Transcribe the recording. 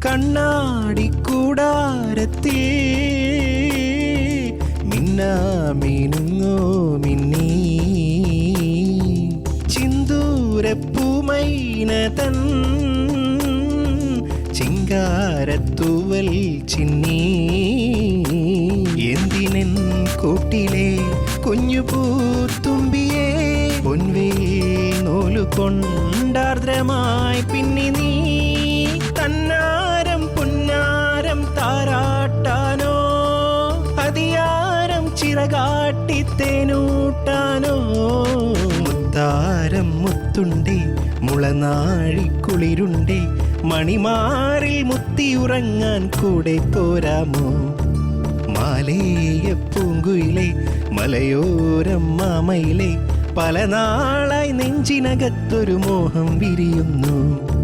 കണ്ണാടി കൂടാരത്തിൽ മിന്നാമിനുങ്ങോ മിന്നി ചിന്തൂരപ്പൂമൈന തൻ ചിങ്കാരത്തൂവൽ ചിന്നി എന്തിനൻ കൂട്ടിലെ കുഞ്ഞു പൂത്തുമ്പിയെ പൊൻവേൽ നൂലു കൊണ്ടാർദ്രമായി പിന്നി നീ തന്നാരം പുന്നാരം താരാട്ടാനോ അതിയാരം ചിറകാട്ടി തേനൂട്ടാനോ മുത്താരം മുത്തുണ്ടേ മുളനാഴിക്കുളിരുണ്ടേ മണിമാറിൽ മുത്തിയുറങ്ങാൻ കൂടെ പോരാമോ മാലേയ പൂങ്കുയിലെ മലയോരം മാമയിലെ പല നാളായി നെഞ്ചിനകത്തൊരു മോഹം വിരിയുന്നു